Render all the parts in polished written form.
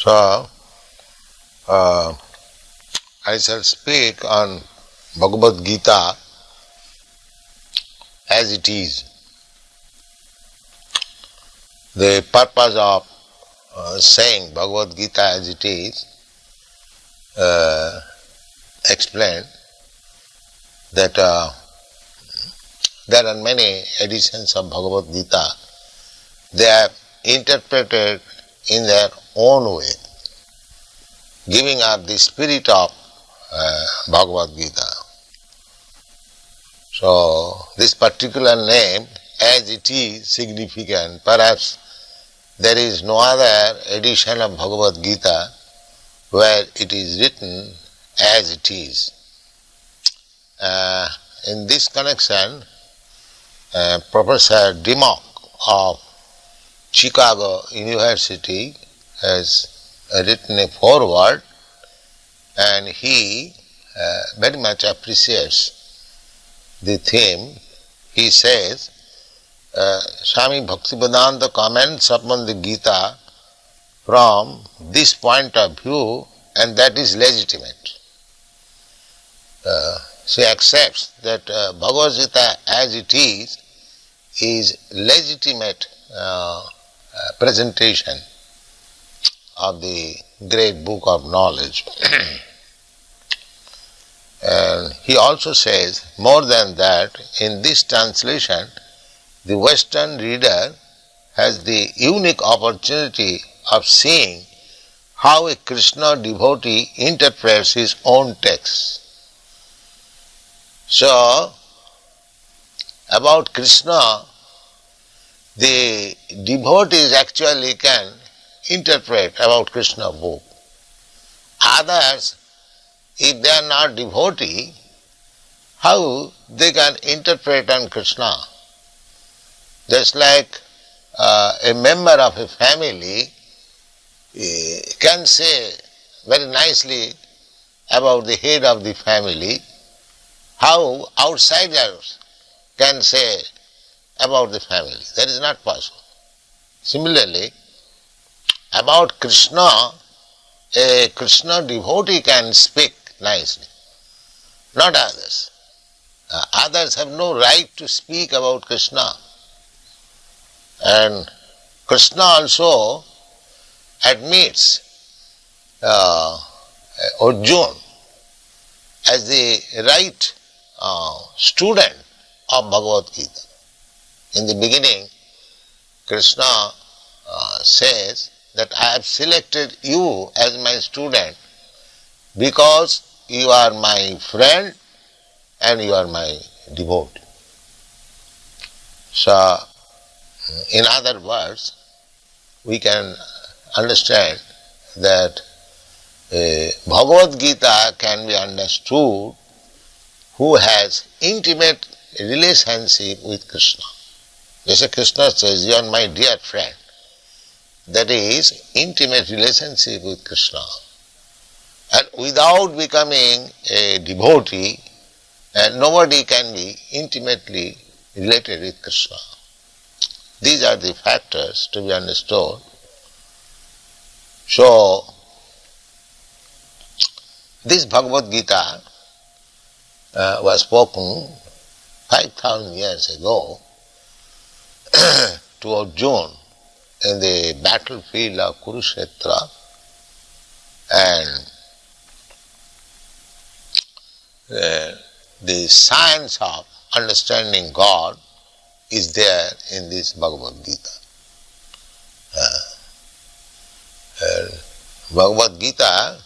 So, I shall speak on Bhagavad Gita as it is. The purpose of saying Bhagavad Gita as it is explained that there are many editions of Bhagavad Gita. They are interpreted in their own way, giving up the spirit of Bhagavad Gita. So, this particular name, as it is, significant. Perhaps there is no other edition of Bhagavad Gita where it is written as it is. In this connection, Professor Dimmock of Chicago University has written a foreword, and he very much appreciates the theme. He says, Swami Bhaktivedanta comments upon the Gita from this point of view, and that is legitimate. She accepts that Bhagavad Gita as it is legitimate presentation of the great book of knowledge. And he also says, more than that, in this translation, the Western reader has the unique opportunity of seeing how a Krishna devotee interprets his own text. So, about Krishna, the devotees actually can interpret about Krishna book. Others, if they are not devotee, how they can interpret on Krishna? Just like a member of a family can say very nicely about the head of the family, how outsiders can say about the family. That is not possible. Similarly, about Krishna, a Krishna devotee can speak nicely, not others. Others have no right to speak about Krishna. And Krishna also admits Arjuna as the right student of Bhagavad Gita. In the beginning, Krishna says that I have selected you as my student because you are my friend and you are my devotee. So, in other words, we can understand that Bhagavad Gita can be understood who has intimate relationship with Krishna. Just Krishna says, you are my dear friend. That is intimate relationship with Krishna. And without becoming a devotee, nobody can be intimately related with Krishna. These are the factors to be understood. So, this Bhagavad Gita was spoken 5,000 years ago to Arjuna in the battlefield of Kurukshetra, and the science of understanding God is there in this Bhagavad Gita. Bhagavad Gita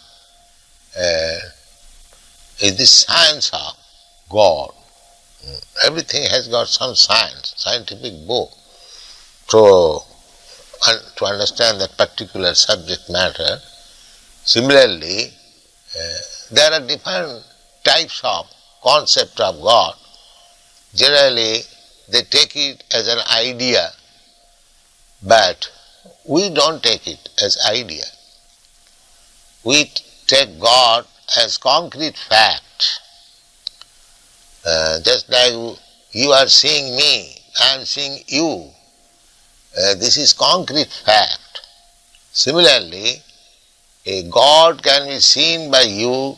is the science of God. Everything has got some science, scientific book to understand that particular subject matter. Similarly, there are different types of concept of God. Generally, they take it as an idea, but we don't take it as idea. We take God as concrete fact. Just like you are seeing me, I am seeing you. This is concrete fact. Similarly, A God can be seen by you,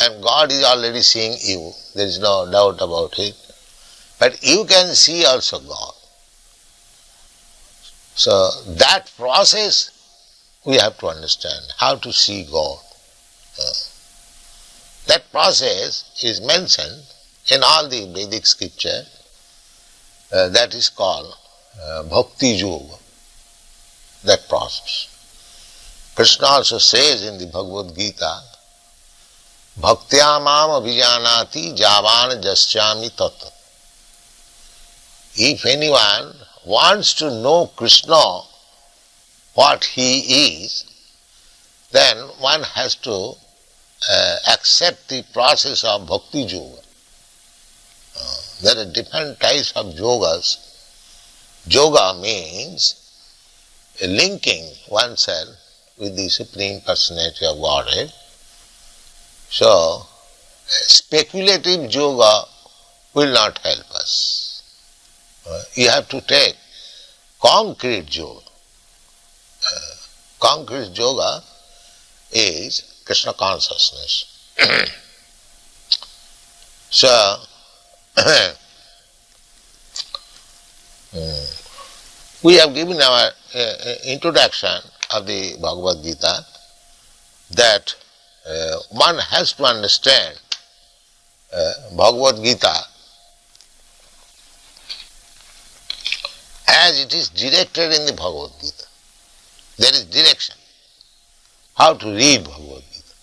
and God is already seeing you. There is no doubt about it. But you can see also God. So that process we have to understand, how to see God. That process is mentioned in all the Vedic scripture. That is called Bhakti Yoga, that process. Krishna also says in the Bhagavad Gita, Bhaktya mam abhijanati javan jasyami tat. If anyone wants to know Krishna, what he is, then one has to accept the process of Bhakti Yoga. There are different types of yogas. Yoga means linking oneself with the Supreme Personality of Godhead. So, speculative yoga will not help us. You have to take concrete yoga. Concrete yoga is Krishna consciousness. So, we have given our introduction of the Bhagavad Gita that one has to understand Bhagavad Gita as it is directed in the Bhagavad Gita. There is direction. How to read Bhagavad Gita.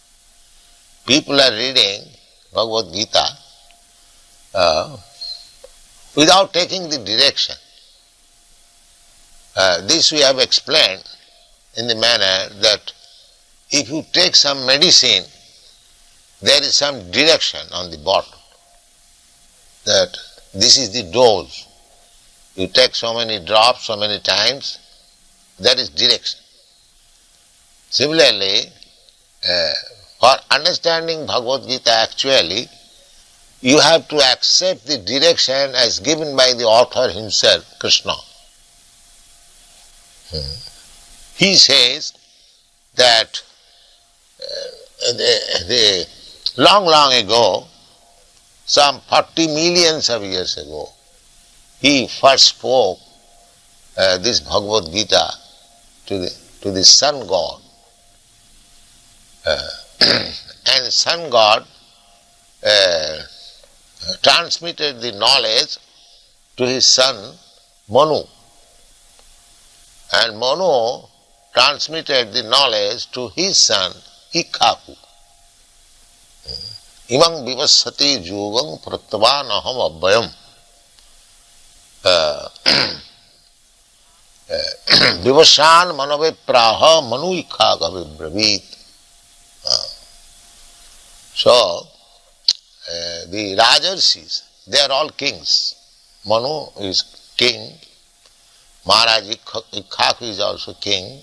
People are reading Bhagavad Gita without taking the direction. This we have explained in the manner that if you take some medicine, there is some direction on the bottle, that this is the dose. You take so many drops, so many times, that is direction. Similarly, for understanding Bhagavad Gita actually, you have to accept the direction as given by the author himself, Krishna. He says that long ago, some 40 millions of years ago, he first spoke this Bhagavad Gita to the Sun God. And Sun God transmitted the knowledge to his son Manu. And Manu transmitted the knowledge to his son Ikhaku. Imam vivassati yogam prattavan aham abhayam. Vivashan manave praha manu Ikhaka vibravit. So, the Rajarshis, they are all kings. Manu is king, Maharaj Ikhaku is also king,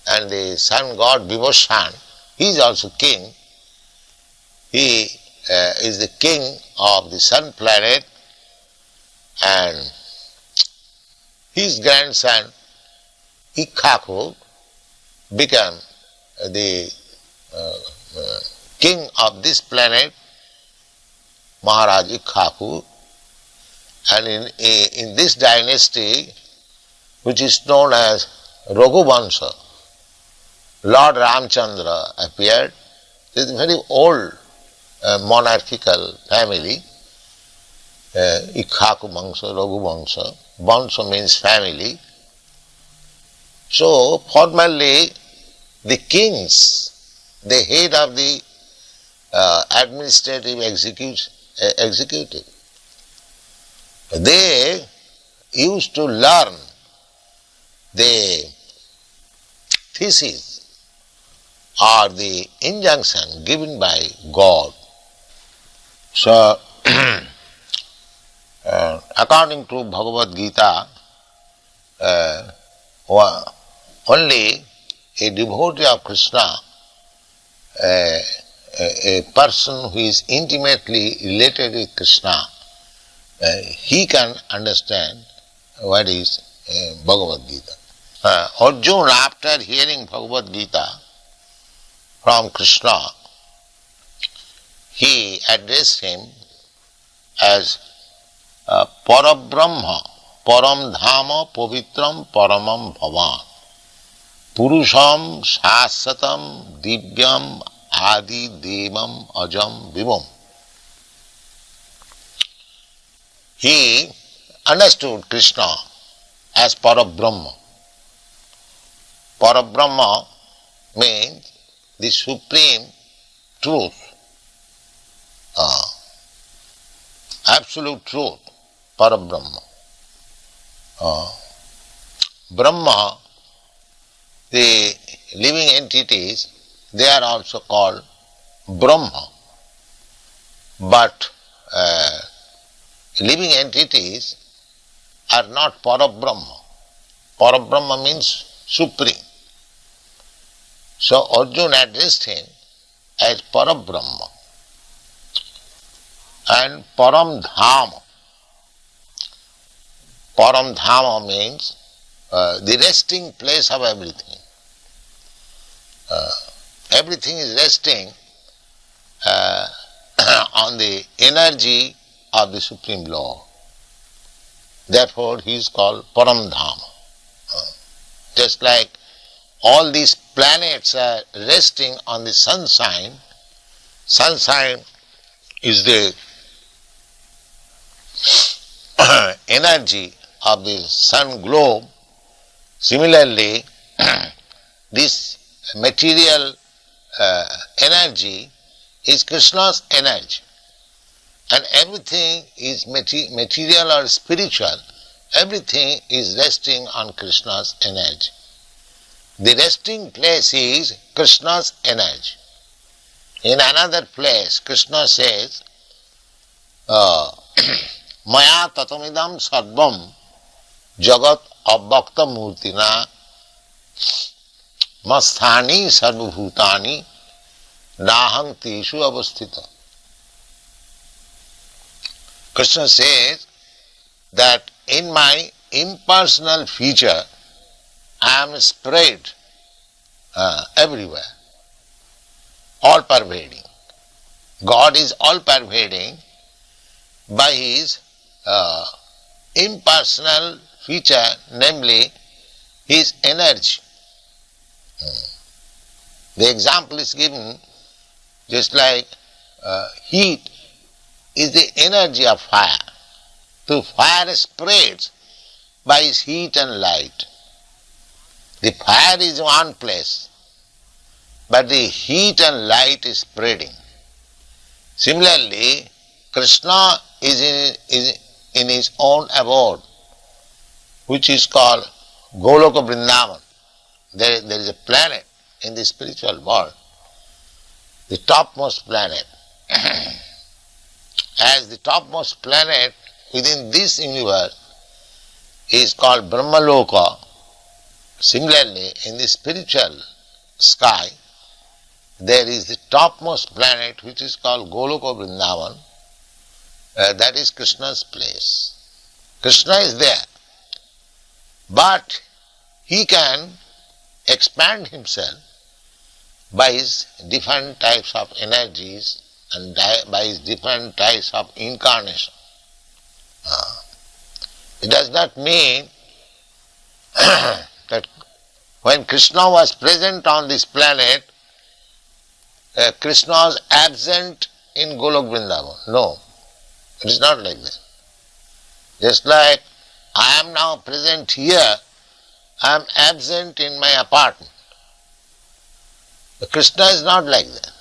and the sun god Vivashan, he is also king. He is the king of the sun planet, and his grandson Ikhaku became the king of this planet, Maharaj Ikhaku, and in this dynasty, which is known as Raghuvansha, Lord Ramchandra appeared. It is a very old monarchical family, Ikhaku Vansha, Raghuvansha. Vansha means family. So formerly the kings, the head of the administrative executive, they used to learn the thesis or the injunction given by God. So, according to Bhagavad Gita, only a devotee of Krishna, a person who is intimately related with Krishna, he can understand what is Bhagavad Gita. Arjuna, after hearing Bhagavad Gita, from Krishna, he addressed him as Parabrahma, Param Dhama Pavitram Paramam Bhavan, Purusham Shasatam Divyam Adi Devam Ajam Vivam. He understood Krishna as Parabrahma. Parabrahma means the supreme truth, absolute truth, Parabrahma. Brahma, the living entities, they are also called Brahma. But living entities are not Parabrahma. Parabrahma means supreme. So Arjuna addressed him as Parabrahma and Param Dhama. Param Dhama means the resting place of everything. Everything is resting on the energy of the Supreme Lord. Therefore, he is called Param Dhama. Just like all these planets are resting on the sunshine, sunshine is the energy of the sun globe. Similarly, this material energy is Krishna's energy. And everything is material or spiritual, everything is resting on Krishna's energy. The resting place is Krishna's energy. In another place, Krishna says, Maya tatamidam sarvam jagat abbakta murtina masthani sarvabhutani naham teshu avasthita. Krishna says that in my impersonal feature I am spread everywhere, all pervading. God is all pervading by his impersonal feature, namely his energy. The example is given just like heat is the energy of fire. So fire spreads by its heat and light. The fire is one place, but the heat and light is spreading. Similarly, Krishna is in his own abode, which is called Goloka Vrindavan. There is a planet in the spiritual world, the topmost planet. As the topmost planet within this universe is called Brahmaloka, similarly in the spiritual sky there is the topmost planet which is called Goloka Vrindavan, that is Krishna's place. Krishna is there, but he can expand himself by his different types of energies and by his different types of incarnation. It does not mean that when Krishna was present on this planet, Krishna was absent in Golok Vrindavan. No, it is not like that. Just like I am now present here, I am absent in my apartment. But Krishna is not like that.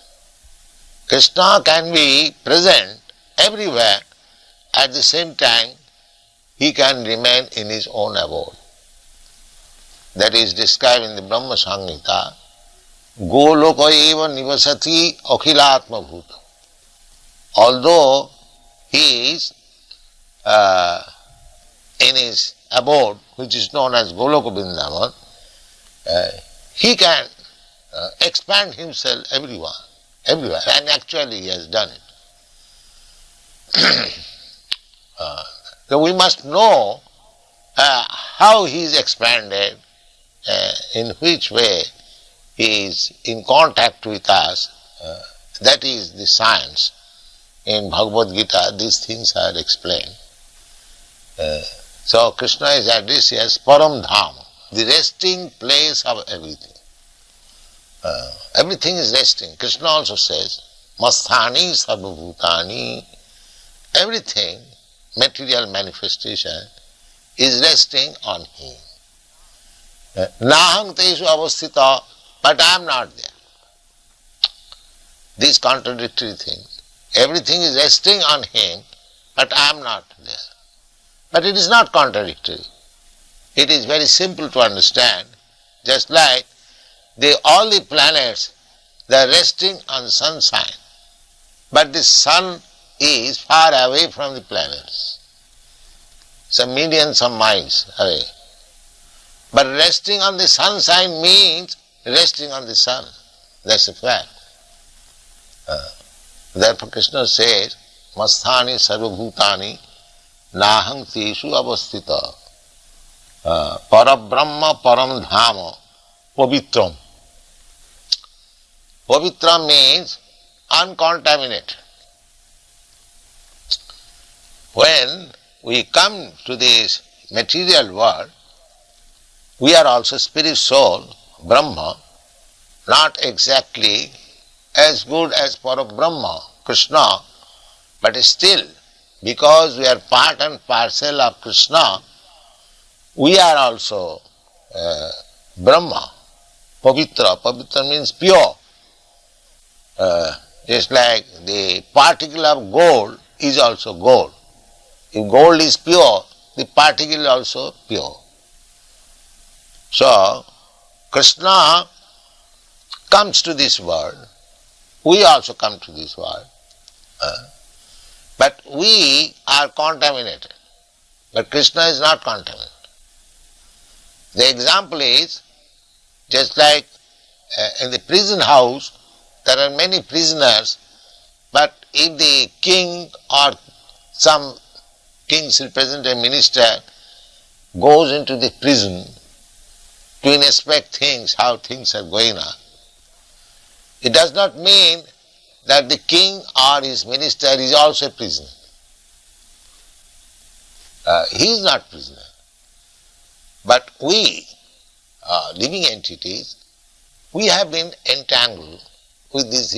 Krishna can be present everywhere, at the same time he can remain in his own abode. That is described in the Brahma Samhita, Goloka eva nivasati akhilatma bhuta. Although he is in his abode, which is known as Goloka Vrindavan, he can expand himself everywhere, and actually he has done it. So we must know how he is expanded, in which way is in contact with us. That is the science. In Bhagavad Gita, these things are explained. So Krishna is addressed as Param Dham, the resting place of everything. Everything is resting. Krishna also says, Masthani Sarvabhutani, everything, material manifestation, is resting on Him. Nahang Teshu Avasthita, but I am not there. These contradictory things. Everything is resting on Him, but I am not there. But it is not contradictory. It is very simple to understand, just like all the planets, they are resting on sunshine, but the sun is far away from the planets, some millions of miles away. But resting on the sunshine means resting on the sun. That's a fact. Therefore Krishna says, Masthani sarvabhutani nahang teshu avasthita parabrahma param dhama pavitram. Pavitra means uncontaminated. When we come to this material world, we are also spirit soul, Brahma, not exactly as good as Parabrahma, Krishna, but still, because we are part and parcel of Krishna, we are also Brahma, Pavitra. Pavitra means pure. Just like the particle of gold is also gold. If gold is pure, the particle is also pure. So, Krishna comes to this world, we also come to this world, but we are contaminated, but Krishna is not contaminated. The example is, just like in the prison house, there are many prisoners, but if the king or some king's representative minister goes into the prison to inspect things, how things are going on, it does not mean that the king or his minister is also a prisoner. He is not prisoner. But we, living entities, we have been entangled with these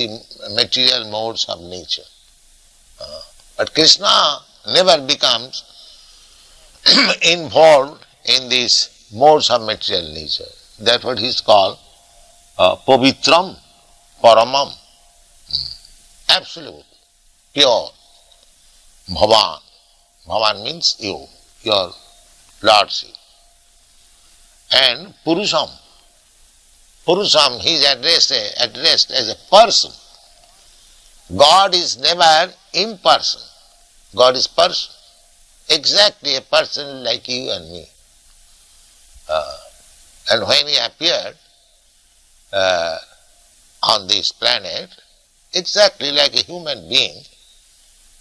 material modes of nature. But Krishna never becomes involved in these modes of material nature. That's what he is called Pavitram Paramam. Absolute, pure, Bhavan. Bhavan means you, your lordship. And Purusham. Purusham, he is addressed as a person. God is never impersonal. God is person. Exactly a person like you and me. And when he appeared on this planet, exactly like a human being,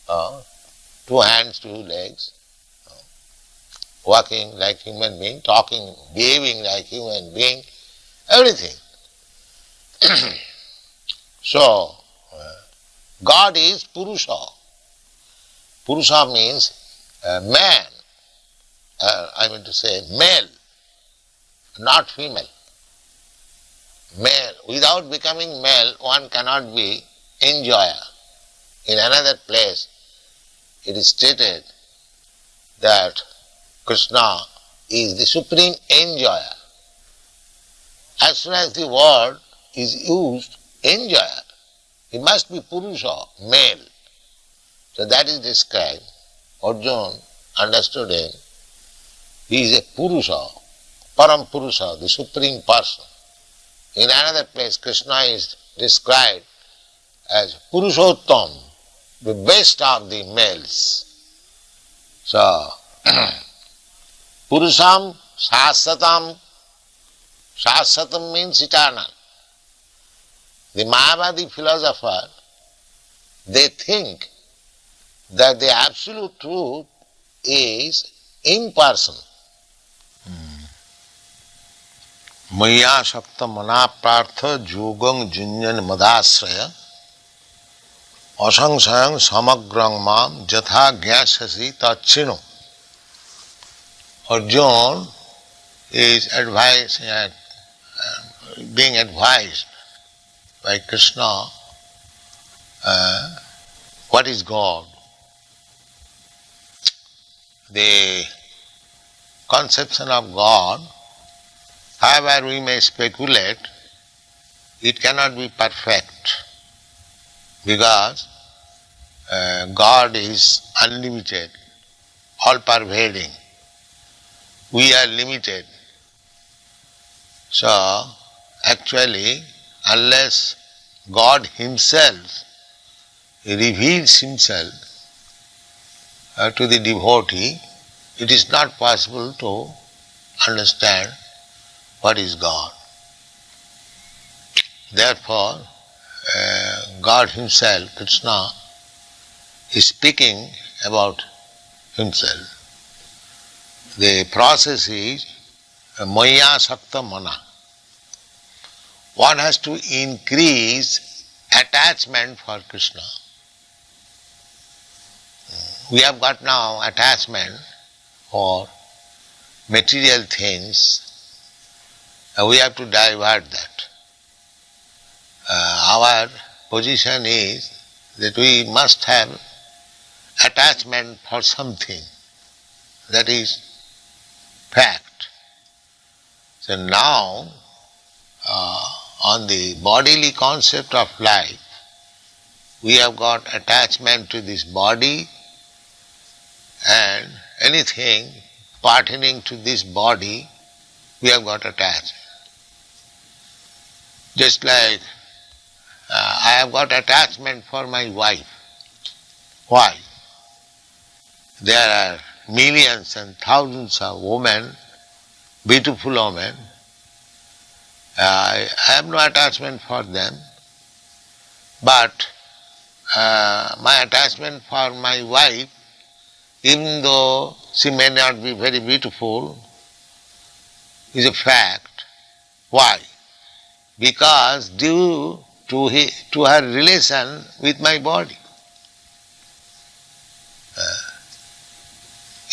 2 hands, 2 legs, walking like human being, talking, behaving like human being, everything. So, God is Purusha. Purusha means man, I mean to say male, not female. Male. Without becoming male, one cannot be enjoyer. In another place, it is stated that Krishna is the supreme enjoyer. As soon as the word is used, enjoyer, he must be Purusha, male. So that is described. Arjuna understood him. He is a Purusha, Param Purusha, the supreme person. In another place, Krishna is described as Purushottam, the best of the males. So, Purusham Shasatam. Shasatam means eternal. The Mayavadi philosopher, they think that the absolute truth is impersonal. Maya Shakta Manaprartha Jogam Junyan Madasraya Asangsayang Samagrang Mam Jatha Gyasasi Tachino. Arjuna is being advised by Krishna what is God. The conception of God, however we may speculate, it cannot be perfect because God is unlimited, all-pervading. We are limited. So, actually, unless God Himself reveals Himself to the devotee, it is not possible to understand what is God. Therefore, God Himself, Krishna, is speaking about Himself. The process is Maya Sakta Mana. One has to increase attachment for Krishna. We have got now attachment for material things. We have to divert that. Our position is that we must have attachment for something. That is fact. So now, on the bodily concept of life, we have got attachment to this body, and anything pertaining to this body, we have got attached. Just like I have got attachment for my wife. Why? There are millions and thousands of women, beautiful women. I have no attachment for them, but my attachment for my wife, even though she may not be very beautiful, is a fact. Why? Because due to her relation with my body.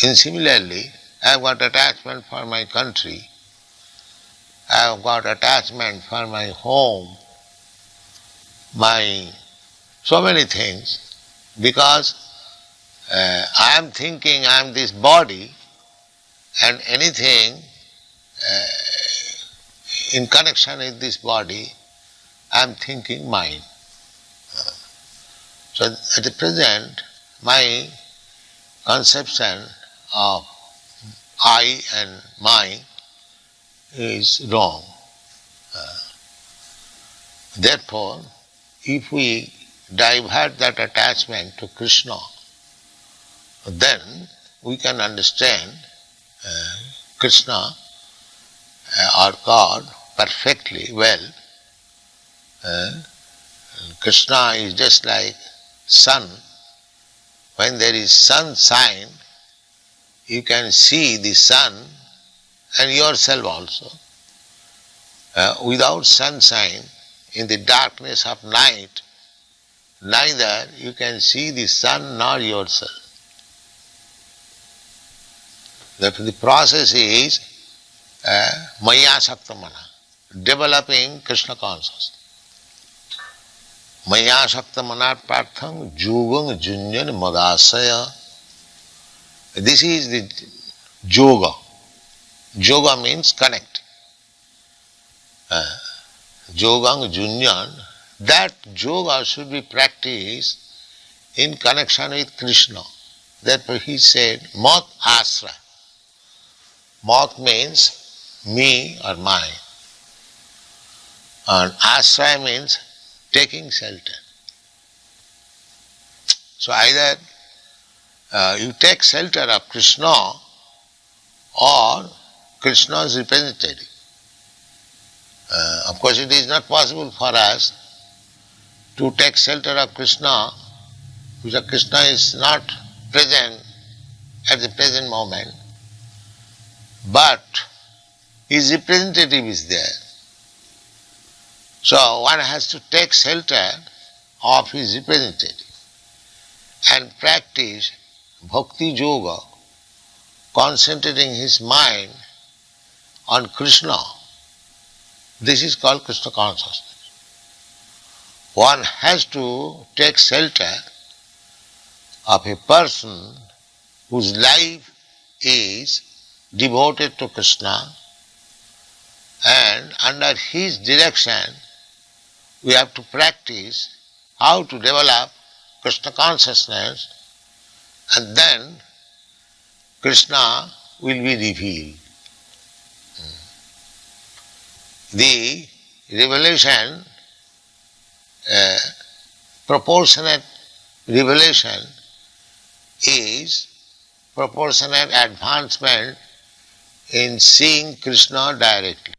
And similarly, I have got attachment for my country, I have got attachment for my home, my so many things, because I am thinking I am this body, and anything in connection with this body, I am thinking mine. So at the present, my conception of I and mine is wrong. Therefore, if we divert that attachment to Krishna, then we can understand Krishna or God perfectly well. Krishna is just like sun. When there is sunshine, you can see the sun and yourself also. Without sunshine, in the darkness of night, neither you can see the sun nor yourself. Therefore, the process is Maya Shaktamana, developing Krishna consciousness. Maya Shaktamana Partham Jogam Junyan Madasaya. This is the yoga. Yoga means connect. Yogang Junyan, that yoga should be practiced in connection with Krishna. Therefore he said, Mat Asra. Mat means me or mine. And Asra means taking shelter. So either you take shelter of Krishna or Krishna's representative. Of course, it is not possible for us to take shelter of Krishna because Krishna is not present at the present moment. But his representative is there. So one has to take shelter of his representative and practice bhakti yoga, concentrating his mind on Krishna. This is called Krishna consciousness. One has to take shelter of a person whose life is devoted to Krishna, and under his direction we have to practice how to develop Krishna consciousness, and then Krishna will be revealed. The revelation, proportionate revelation is proportionate advancement in seeing Krishna directly.